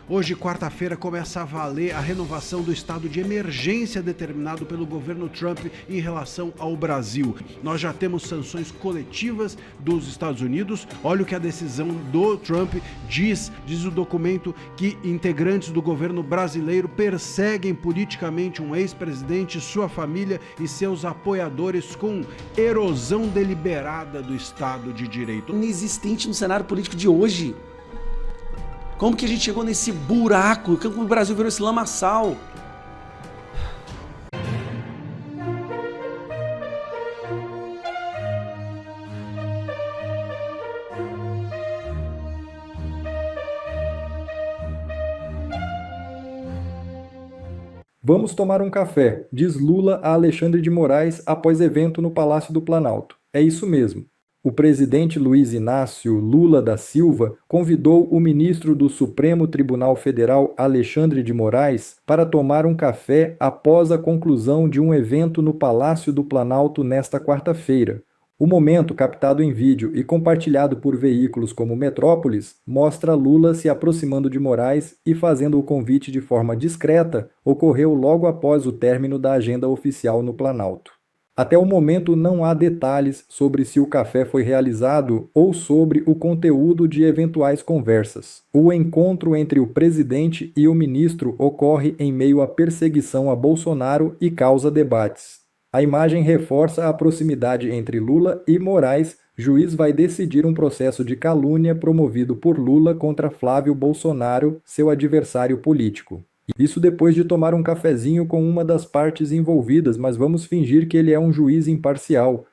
Hoje, quarta-feira, começa a valer a renovação do estado de emergência determinado pelo governo Trump em relação ao Brasil. Nós já temos sanções coletivas dos Estados Unidos. Olha o que a decisão do Trump diz o documento que integrantes do governo brasileiro perseguem politicamente um ex-presidente, sua família e seus apoiadores com erosão deliberada do Estado de Direito. Inexistente no cenário político de hoje. Como que a gente chegou nesse buraco? Como o Brasil virou esse lamaçal? Vamos tomar um café, diz Lula a Alexandre de Moraes após evento no Palácio do Planalto. É isso mesmo. O presidente Luiz Inácio Lula da Silva convidou o ministro do Supremo Tribunal Federal, Alexandre de Moraes, para tomar um café após a conclusão de um evento no Palácio do Planalto nesta quarta-feira. O momento, captado em vídeo e compartilhado por veículos como Metrópolis, mostra Lula se aproximando de Moraes e fazendo o convite de forma discreta, ocorreu logo após o término da agenda oficial no Planalto. Até o momento não há detalhes sobre se o café foi realizado ou sobre o conteúdo de eventuais conversas. O encontro entre o presidente e o ministro ocorre em meio à perseguição a Bolsonaro e causa debates. A imagem reforça a proximidade entre Lula e Moraes. Juiz vai decidir um processo de calúnia promovido por Lula contra Flávio Bolsonaro, seu adversário político. Isso depois de tomar um cafezinho com uma das partes envolvidas, mas vamos fingir que ele é um juiz imparcial.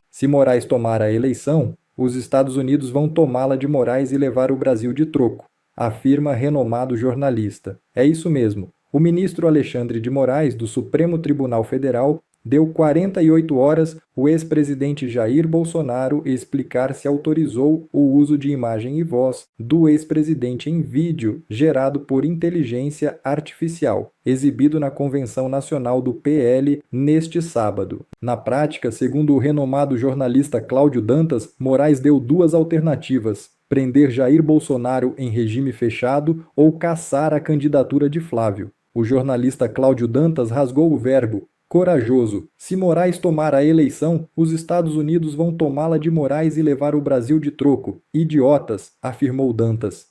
Se Moraes tomar a eleição, os Estados Unidos vão tomá-la de Moraes e levar o Brasil de troco, afirma renomado jornalista. É isso mesmo. O ministro Alexandre de Moraes, do Supremo Tribunal Federal, deu 48 horas o ex-presidente Jair Bolsonaro explicar se autorizou o uso de imagem e voz do ex-presidente em vídeo gerado por inteligência artificial, exibido na Convenção Nacional do PL neste sábado. Na prática, segundo o renomado jornalista Cláudio Dantas, Moraes deu duas alternativas: prender Jair Bolsonaro em regime fechado ou caçar a candidatura de Flávio. O jornalista Cláudio Dantas rasgou o verbo corajoso. Se Moraes tomar a eleição, os Estados Unidos vão tomá-la de Moraes e levar o Brasil de troco. Idiotas, afirmou Dantas.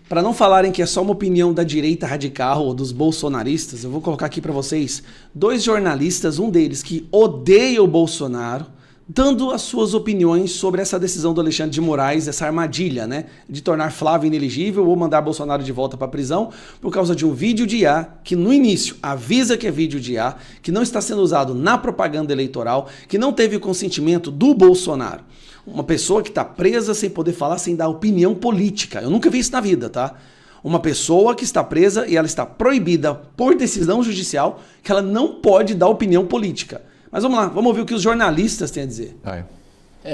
Para não falarem que é só uma opinião da direita radical ou dos bolsonaristas, eu vou colocar aqui para vocês dois jornalistas, um deles que odeia o Bolsonaro, dando as suas opiniões sobre essa decisão do Alexandre de Moraes, essa armadilha, né, de tornar Flávio inelegível ou mandar Bolsonaro de volta para a prisão por causa de um vídeo de IA que no início avisa que é vídeo de IA, que não está sendo usado na propaganda eleitoral, que não teve o consentimento do Bolsonaro. Uma pessoa que está presa sem poder falar, sem dar opinião política. Eu nunca vi isso na vida, tá? Uma pessoa que está presa e ela está proibida por decisão judicial que ela não pode dar opinião política. Mas vamos lá, vamos ouvir o que os jornalistas têm a dizer.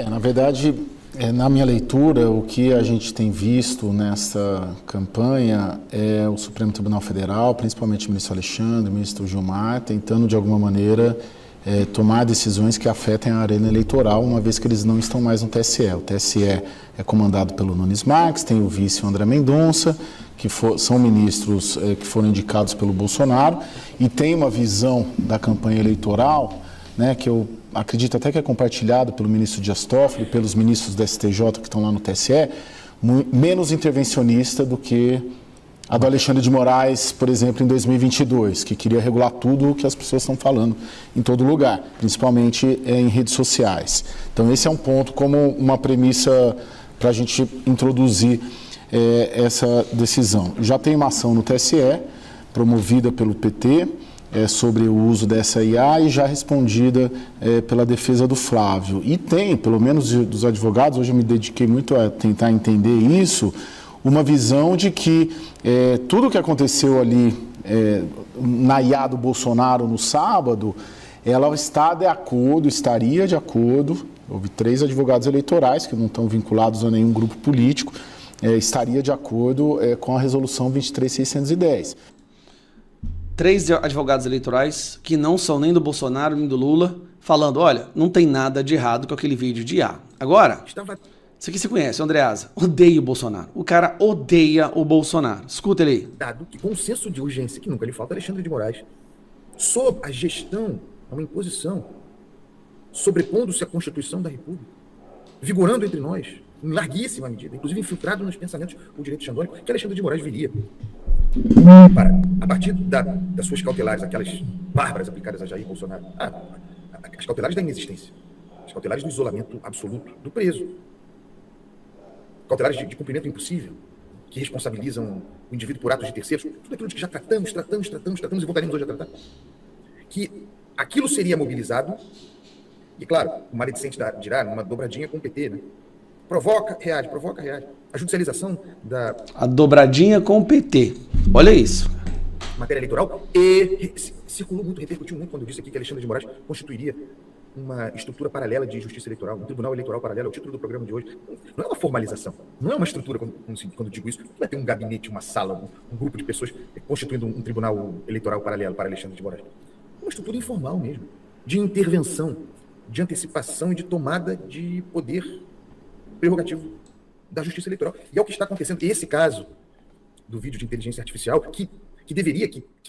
Na verdade, na minha leitura, o que a gente tem visto nessa campanha é o Supremo Tribunal Federal, principalmente o ministro Alexandre, o ministro Gilmar, tentando de alguma maneira tomar decisões que afetem a arena eleitoral, uma vez que eles não estão mais no TSE. O TSE é comandado pelo Nunes Marques, tem o vice André Mendonça, que são ministros que foram indicados pelo Bolsonaro, e tem uma visão da campanha eleitoral, né, que eu acredito até que é compartilhado pelo ministro Dias Toffoli, pelos ministros do STJ que estão lá no TSE, menos intervencionista do que a do Alexandre de Moraes, por exemplo, em 2022, que queria regular tudo o que as pessoas estão falando em todo lugar, principalmente em redes sociais. Então esse é um ponto como uma premissa para a gente introduzir essa decisão. Já tem uma ação no TSE, promovida pelo PT, sobre o uso dessa IA e já respondida pela defesa do Flávio. E tem, pelo menos dos advogados, hoje eu me dediquei muito a tentar entender isso, uma visão de que tudo o que aconteceu ali na IA do Bolsonaro no sábado, ela estaria de acordo, houve 3 advogados eleitorais que não estão vinculados a nenhum grupo político, estaria de acordo com a resolução 23.610. 3 advogados eleitorais que não são nem do Bolsonaro nem do Lula, falando, olha, não tem nada de errado com aquele vídeo de IA. Agora, Isso aqui você conhece, o Andreasa. Odeia o Bolsonaro. O cara odeia o Bolsonaro. Escuta ele aí. Dado que, com um senso de urgência que nunca lhe falta, Alexandre de Moraes, sob a gestão, uma imposição, sobrepondo-se à Constituição da República, vigorando entre nós, em larguíssima medida, inclusive infiltrado nos pensamentos do direito xandônico, que Alexandre de Moraes viria para, a partir das suas cautelares, aquelas bárbaras aplicadas a Jair Bolsonaro, as cautelares da inexistência, as cautelares do isolamento absoluto do preso, cautelares de cumprimento impossível, que responsabilizam o indivíduo por atos de terceiros, tudo aquilo de que já tratamos e voltaremos hoje a tratar, que aquilo seria mobilizado, e claro, o maledicente dirá, numa dobradinha com o PT, né? Provoca, reage. A judicialização da... A dobradinha com o PT. Olha isso. Matéria eleitoral, e circulou muito, repercutiu muito quando eu disse aqui que Alexandre de Moraes constituiria uma estrutura paralela de justiça eleitoral, um tribunal eleitoral paralelo, é o título do programa de hoje. Não é uma formalização, não é uma estrutura, quando digo isso, não vai ter um gabinete, uma sala, um grupo de pessoas constituindo um tribunal eleitoral paralelo para Alexandre de Moraes. É uma estrutura informal mesmo, de intervenção, de antecipação e de tomada de poder prerrogativo da justiça eleitoral. E é o que está acontecendo. Esse caso do vídeo de inteligência artificial, que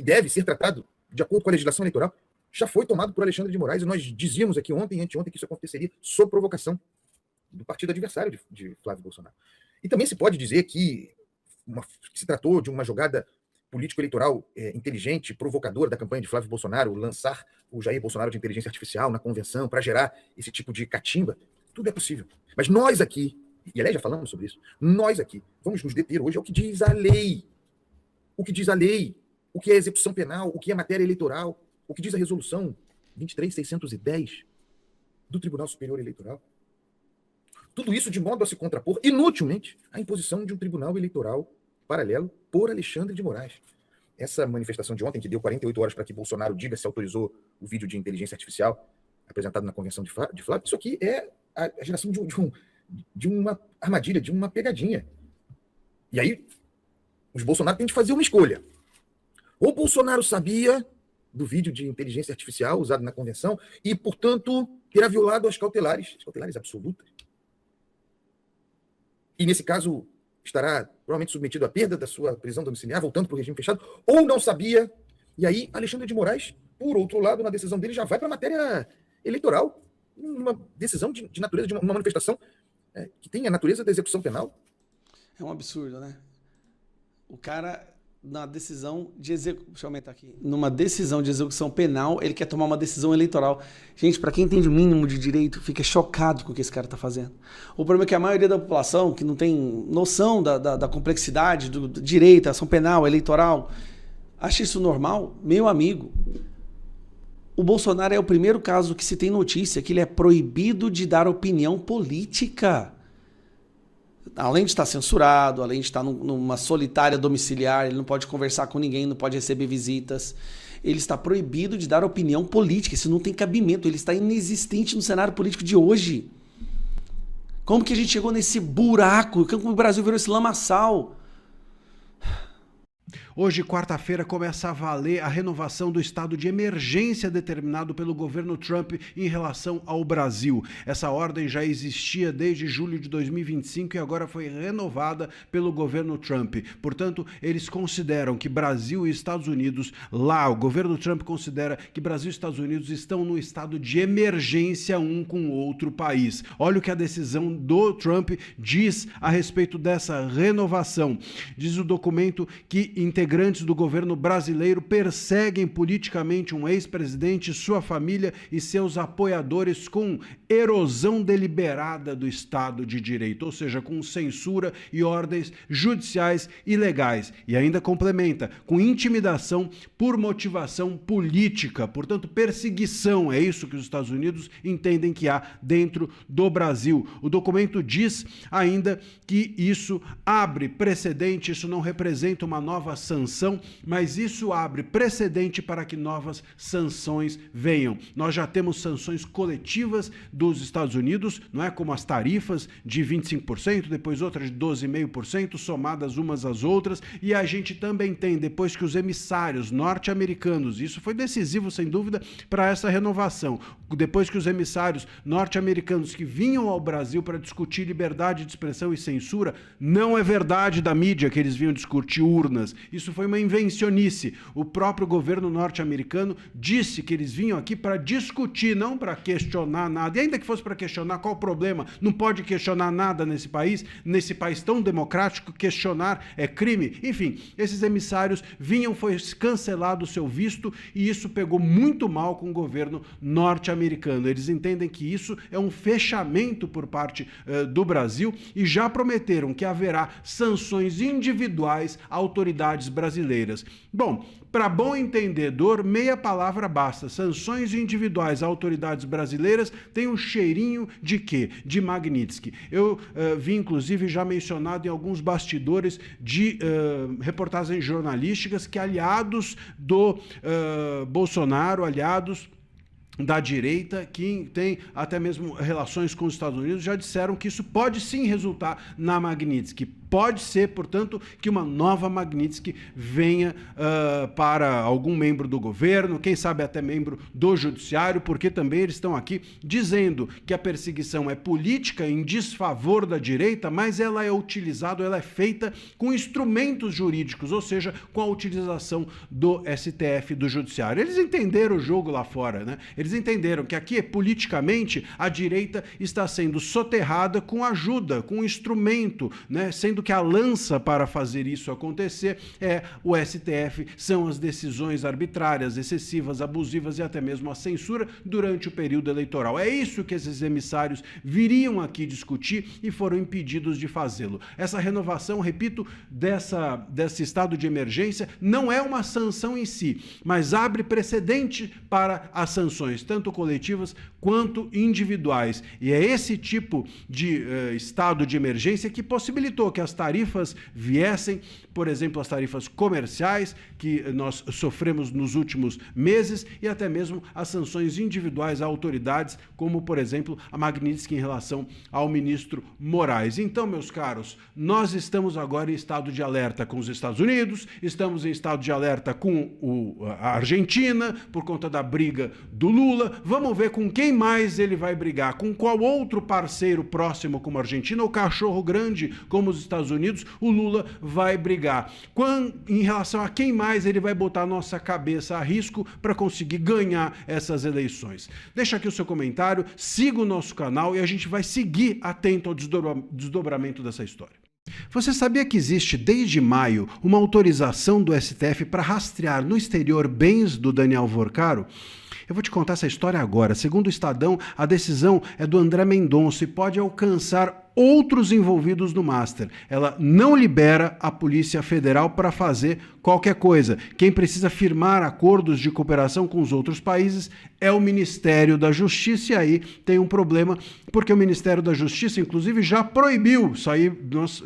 deve ser tratado de acordo com a legislação eleitoral, já foi tomado por Alexandre de Moraes, e nós dizíamos aqui ontem e anteontem que isso aconteceria sob provocação do partido adversário de Flávio Bolsonaro. E também se pode dizer que se tratou de uma jogada político-eleitoral inteligente, provocadora da campanha de Flávio Bolsonaro, lançar o Jair Bolsonaro de inteligência artificial na convenção para gerar esse tipo de catimba. Tudo é possível. Mas nós aqui, e aliás já falamos sobre isso, nós aqui vamos nos deter hoje ao que diz a lei. O que diz a lei, o que é execução penal, o que é matéria eleitoral, o que diz a resolução 23.610 do Tribunal Superior Eleitoral. Tudo isso de modo a se contrapor, inutilmente, à imposição de um tribunal eleitoral paralelo por Alexandre de Moraes. Essa manifestação de ontem, que deu 48 horas para que Bolsonaro diga se autorizou o vídeo de inteligência artificial apresentado na convenção de Flávio, isso aqui é a geração de uma armadilha, de uma pegadinha. E aí, os Bolsonaro têm de fazer uma escolha. Ou Bolsonaro sabia do vídeo de inteligência artificial usado na convenção e, portanto, terá violado as cautelares absolutas. E, nesse caso, estará provavelmente submetido à perda da sua prisão domiciliar, voltando para o regime fechado, ou não sabia. E aí, Alexandre de Moraes, por outro lado, na decisão dele, já vai para a matéria eleitoral, uma decisão de natureza, de uma manifestação que tem a natureza da execução penal. É um absurdo, né? O cara, na decisão de execução... Deixa eu aumentar aqui. Numa decisão de execução penal, ele quer tomar uma decisão eleitoral. Gente, para quem entende o mínimo de direito, fica chocado com o que esse cara está fazendo. O problema é que a maioria da população, que não tem noção da complexidade do direito, ação penal, eleitoral, acha isso normal. Meu amigo, o Bolsonaro é o primeiro caso que se tem notícia que ele é proibido de dar opinião política. Além de estar censurado, além de estar numa solitária domiciliar, ele não pode conversar com ninguém, não pode receber visitas. Ele está proibido de dar opinião política. Isso não tem cabimento. Ele está inexistente no cenário político de hoje. Como que a gente chegou nesse buraco? Como o Brasil virou esse lamaçal? Hoje, quarta-feira, começa a valer a renovação do estado de emergência determinado pelo governo Trump em relação ao Brasil. Essa ordem já existia desde julho de 2025 e agora foi renovada pelo governo Trump. Portanto, eles consideram que Brasil e Estados Unidos, o governo Trump considera que Brasil e Estados Unidos estão no estado de emergência um com o outro país. Olha o que a decisão do Trump diz a respeito dessa renovação. Diz o documento que integrantes do governo brasileiro perseguem politicamente um ex-presidente, sua família e seus apoiadores com erosão deliberada do Estado de Direito, ou seja, com censura e ordens judiciais ilegais. E ainda complementa, com intimidação por motivação política, portanto, perseguição. É isso que os Estados Unidos entendem que há dentro do Brasil. O documento diz ainda que isso abre precedente, isso não representa uma nova sanção, mas isso abre precedente para que novas sanções venham. Nós já temos sanções coletivas dos Estados Unidos, não é, como as tarifas de 25%, depois outras de 12,5%, somadas umas às outras, e a gente também tem, depois que os emissários norte-americanos, isso foi decisivo sem dúvida para essa renovação, depois que os emissários norte-americanos que vinham ao Brasil para discutir liberdade de expressão e censura, não é verdade da mídia que eles vinham discutir urnas. Isso foi uma invencionice. O próprio governo norte-americano disse que eles vinham aqui para discutir, não para questionar nada. E ainda que fosse para questionar, qual o problema? Não pode questionar nada nesse país tão democrático, questionar é crime. Enfim, esses emissários vinham, foi cancelado o seu visto e isso pegou muito mal com o governo norte-americano. Eles entendem que isso é um fechamento por parte do Brasil e já prometeram que haverá sanções individuais a autoridades brasileiras. Bom, para bom entendedor, meia palavra basta. Sanções individuais a autoridades brasileiras tem um cheirinho de quê? De Magnitsky. Eu vi, inclusive, já mencionado em alguns bastidores de reportagens jornalísticas que aliados do Bolsonaro, aliados da direita, que tem até mesmo relações com os Estados Unidos, já disseram que isso pode sim resultar na Magnitsky. Pode ser, portanto, que uma nova Magnitsky venha para algum membro do governo, quem sabe até membro do judiciário, porque também eles estão aqui dizendo que a perseguição é política em desfavor da direita, mas ela é utilizada, ela é feita com instrumentos jurídicos, ou seja, com a utilização do STF, do judiciário. Eles entenderam o jogo lá fora, né? Eles entenderam que aqui, politicamente, a direita está sendo soterrada com ajuda, com instrumento, né? Sendo que a lança para fazer isso acontecer é o STF, são as decisões arbitrárias, excessivas, abusivas e até mesmo a censura durante o período eleitoral. É isso que esses emissários viriam aqui discutir e foram impedidos de fazê-lo. Essa renovação, repito, desse estado de emergência não é uma sanção em si, mas abre precedente para as sanções, tanto coletivas quanto individuais. E é esse tipo de estado de emergência que possibilitou que as tarifas viessem, por exemplo, as tarifas comerciais que nós sofremos nos últimos meses e até mesmo as sanções individuais a autoridades, como, por exemplo, a Magnitsky em relação ao ministro Moraes. Então, meus caros, nós estamos agora em estado de alerta com os Estados Unidos, estamos em estado de alerta com a Argentina, por conta da briga do Lula. Vamos ver com quem mais ele vai brigar, com qual outro parceiro próximo como a Argentina ou cachorro grande como os Estados Unidos, o Lula vai brigar. Em relação a quem mais ele vai botar a nossa cabeça a risco para conseguir ganhar essas eleições. Deixa aqui o seu comentário, siga o nosso canal e a gente vai seguir atento ao desdobramento dessa história. Você sabia que existe desde maio uma autorização do STF para rastrear no exterior bens do Daniel Vorcaro? Eu vou te contar essa história agora. Segundo o Estadão, a decisão é do André Mendonça e pode alcançar outros envolvidos no Master. Ela não libera a Polícia Federal para fazer qualquer coisa. Quem precisa firmar acordos de cooperação com os outros países é o Ministério da Justiça, e aí tem um problema, porque o Ministério da Justiça, inclusive, já proibiu, isso aí nós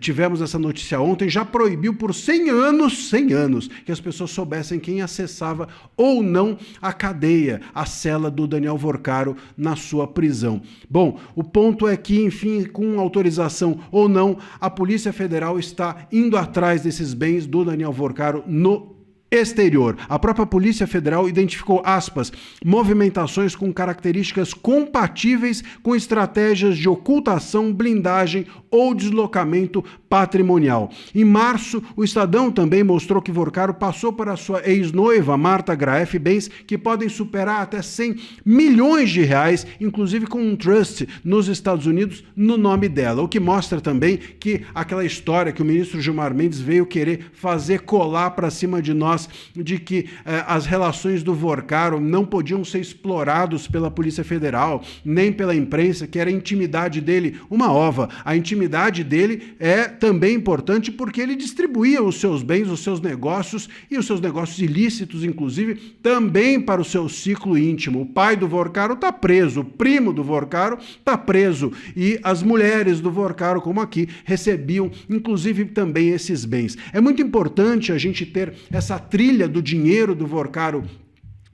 tivemos essa notícia ontem, já proibiu por 100 anos, que as pessoas soubessem quem acessava ou não a cadeia, a cela do Daniel Vorcaro na sua prisão. Bom, o ponto é que, enfim, com autorização ou não, a Polícia Federal está indo atrás desses bens do Daniel Vorcaro no exterior. A própria Polícia Federal identificou, aspas, movimentações com características compatíveis com estratégias de ocultação, blindagem ou deslocamento patrimonial. Em março, o Estadão também mostrou que Vorcaro passou para sua ex-noiva, Marta Graef, bens que podem superar até 100 milhões de reais, inclusive com um trust nos Estados Unidos no nome dela, o que mostra também que aquela história que o ministro Gilmar Mendes veio querer fazer colar para cima de nós, de que as relações do Vorcaro não podiam ser explorados pela Polícia Federal, nem pela imprensa, que era a intimidade dele, uma ova. A intimidade dele é também importante porque ele distribuía os seus bens, os seus negócios e os seus negócios ilícitos, inclusive, também para o seu ciclo íntimo. O pai do Vorcaro está preso, o primo do Vorcaro está preso e as mulheres do Vorcaro, como aqui, recebiam, inclusive, também esses bens. É muito importante a gente ter essa trilha do dinheiro do Vorcaro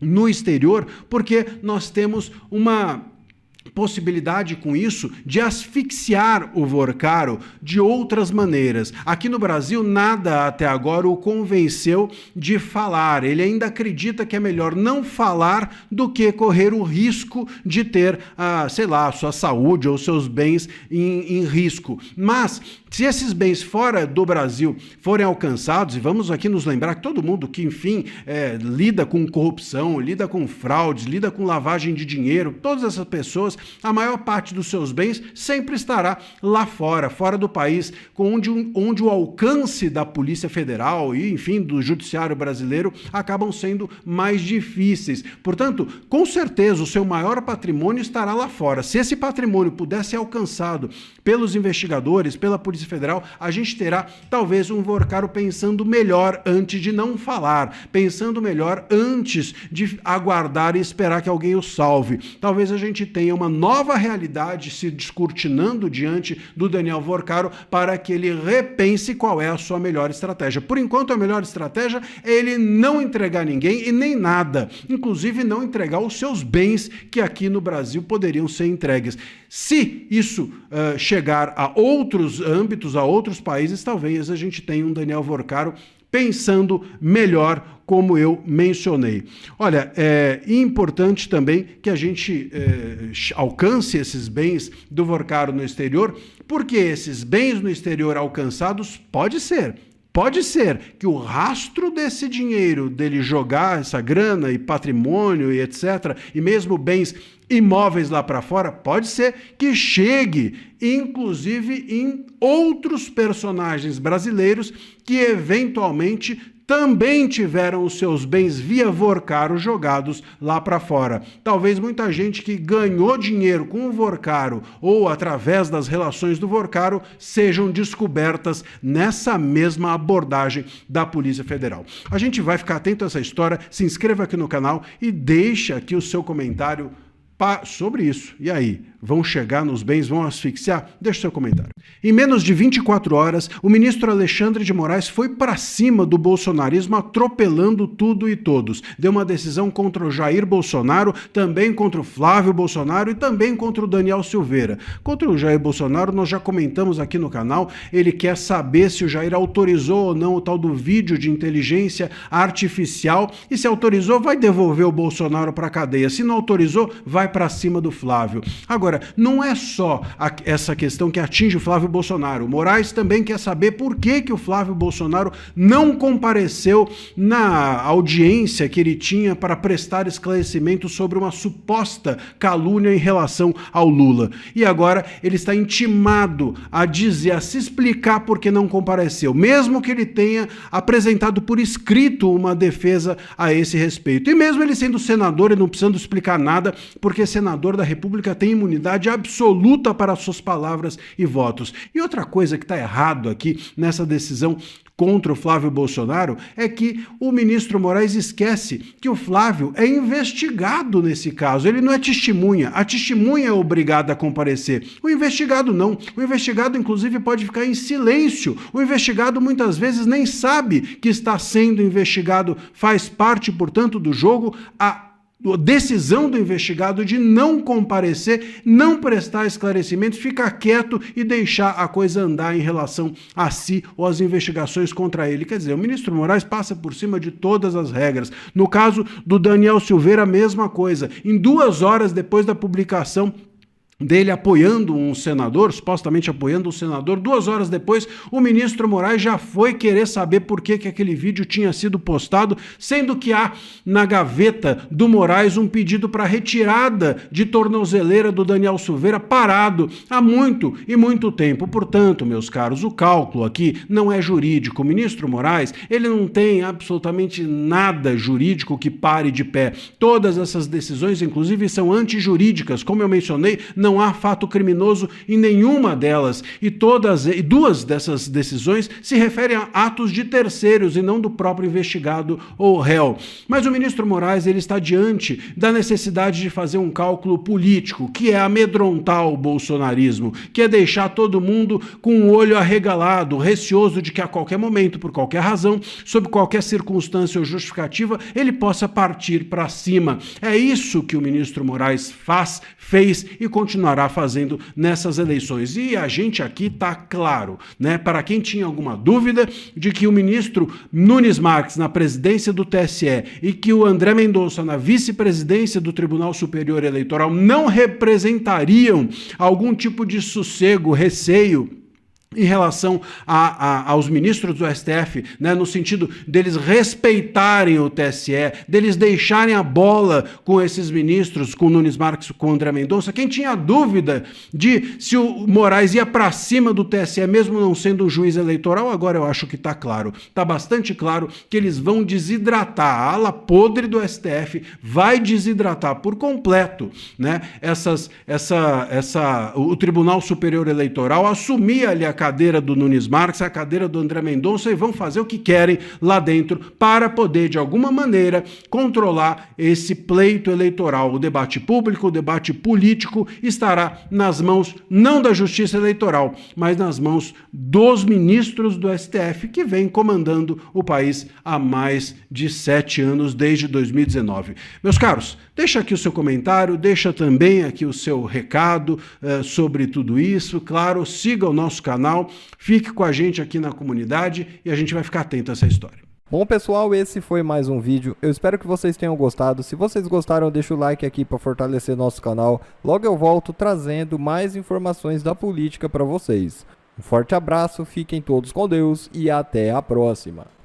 no exterior, porque nós temos uma possibilidade com isso de asfixiar o Vorcaro de outras maneiras. Aqui no Brasil, nada até agora o convenceu de falar. Ele ainda acredita que é melhor não falar do que correr o risco de ter, sei lá, a sua saúde ou seus bens em risco. Mas, se esses bens fora do Brasil forem alcançados, e vamos aqui nos lembrar que todo mundo que, enfim, lida com corrupção, lida com fraudes, lida com lavagem de dinheiro, todas essas pessoas, a maior parte dos seus bens sempre estará lá fora do país, onde o alcance da Polícia Federal e, enfim, do Judiciário brasileiro acabam sendo mais difíceis. Portanto, com certeza, o seu maior patrimônio estará lá fora. Se esse patrimônio pudesse ser alcançado pelos investigadores, pela Polícia Federal, a gente terá talvez um Vorcaro pensando melhor antes de não falar, pensando melhor antes de aguardar e esperar que alguém o salve. Talvez a gente tenha uma nova realidade se descortinando diante do Daniel Vorcaro para que ele repense qual é a sua melhor estratégia. Por enquanto, a melhor estratégia é ele não entregar ninguém e nem nada, inclusive não entregar os seus bens que aqui no Brasil poderiam ser entregues. Se isso chegar a outros âmbitos, a outros países, talvez a gente tenha um Daniel Vorcaro pensando melhor, como eu mencionei. Olha, é importante também que a gente alcance esses bens do Vorcaro no exterior, porque esses bens no exterior alcançados pode ser que o rastro desse dinheiro, dele jogar essa grana e patrimônio e etc., e mesmo bens imóveis lá para fora, pode ser que chegue, inclusive, em outros personagens brasileiros que eventualmente também tiveram os seus bens via Vorcaro jogados lá para fora. Talvez muita gente que ganhou dinheiro com o Vorcaro ou através das relações do Vorcaro sejam descobertas nessa mesma abordagem da Polícia Federal. A gente vai ficar atento a essa história, se inscreva aqui no canal e deixa aqui o seu comentário sobre isso. E aí, vão chegar nos bens, vão asfixiar? Deixe seu comentário. Em menos de 24 horas, o ministro Alexandre de Moraes foi para cima do bolsonarismo, atropelando tudo e todos. Deu uma decisão contra o Jair Bolsonaro, também contra o Flávio Bolsonaro e também contra o Daniel Silveira. Contra o Jair Bolsonaro, nós já comentamos aqui no canal, ele quer saber se o Jair autorizou ou não o tal do vídeo de inteligência artificial, e se autorizou, vai devolver o Bolsonaro para a cadeia. Se não autorizou, vai para cima do Flávio. Agora, não é só essa questão que atinge o Flávio Bolsonaro. O Moraes também quer saber por que o Flávio Bolsonaro não compareceu na audiência que ele tinha para prestar esclarecimento sobre uma suposta calúnia em relação ao Lula. E agora ele está intimado a dizer, a se explicar por que não compareceu, mesmo que ele tenha apresentado por escrito uma defesa a esse respeito. E mesmo ele sendo senador e não precisando explicar nada, porque senador da República tem imunidade absoluta para suas palavras e votos. E outra coisa que está errado aqui nessa decisão contra o Flávio Bolsonaro é que o ministro Moraes esquece que o Flávio é investigado nesse caso. Ele não é testemunha. A testemunha é obrigada a comparecer. O investigado não. O investigado, inclusive, pode ficar em silêncio. O investigado muitas vezes nem sabe que está sendo investigado. Faz parte, portanto, do jogo a decisão do investigado de não comparecer, não prestar esclarecimentos, ficar quieto e deixar a coisa andar em relação a si ou as investigações contra ele. Quer dizer, o ministro Moraes passa por cima de todas as regras. No caso do Daniel Silveira, a mesma coisa. Em 2 horas depois da publicação dele apoiando um senador, supostamente apoiando um senador, 2 horas depois, o ministro Moraes já foi querer saber por que aquele vídeo tinha sido postado, sendo que há na gaveta do Moraes um pedido para retirada de tornozeleira do Daniel Silveira parado há muito e muito tempo. Portanto, meus caros, o cálculo aqui não é jurídico. O ministro Moraes, ele não tem absolutamente nada jurídico que pare de pé. Todas essas decisões, inclusive, são antijurídicas. Como eu mencionei, não não há fato criminoso em nenhuma delas, e duas dessas decisões se referem a atos de terceiros e não do próprio investigado ou réu. Mas o ministro Moraes ele está diante da necessidade de fazer um cálculo político, que é amedrontar o bolsonarismo, que é deixar todo mundo com o olho arregalado, receoso de que a qualquer momento, por qualquer razão, sob qualquer circunstância ou justificativa, ele possa partir para cima. É isso que o ministro Moraes fez e continuará fazendo nessas eleições. E a gente aqui está claro, né? Para quem tinha alguma dúvida de que o ministro Nunes Marques na presidência do TSE e que o André Mendonça na vice-presidência do Tribunal Superior Eleitoral não representariam algum tipo de sossego, receio em relação aos ministros do STF, né, no sentido deles respeitarem o TSE, deles deixarem a bola com esses ministros, com o Nunes Marques, com o André Mendonça. Quem tinha dúvida de se o Moraes ia para cima do TSE, mesmo não sendo um juiz eleitoral, agora eu acho que está claro. Está bastante claro que eles vão desidratar. A ala podre do STF vai desidratar por completo, né, o Tribunal Superior Eleitoral, assumir ali a cadeira do Nunes Marques, a cadeira do André Mendonça e vão fazer o que querem lá dentro para poder, de alguma maneira, controlar esse pleito eleitoral. O debate público, o debate político estará nas mãos não da Justiça Eleitoral, mas nas mãos dos ministros do STF que vem comandando o país há mais de 7 anos, desde 2019. Meus caros, deixa aqui o seu comentário, deixa também aqui o seu recado sobre tudo isso. Claro, siga o nosso canal, fique com a gente aqui na comunidade e a gente vai ficar atento a essa história. Bom, pessoal, esse foi mais um vídeo. Eu espero que vocês tenham gostado. Se vocês gostaram, deixa o like aqui para fortalecer nosso canal. Logo eu volto trazendo mais informações da política para vocês. Um forte abraço, fiquem todos com Deus e até a próxima.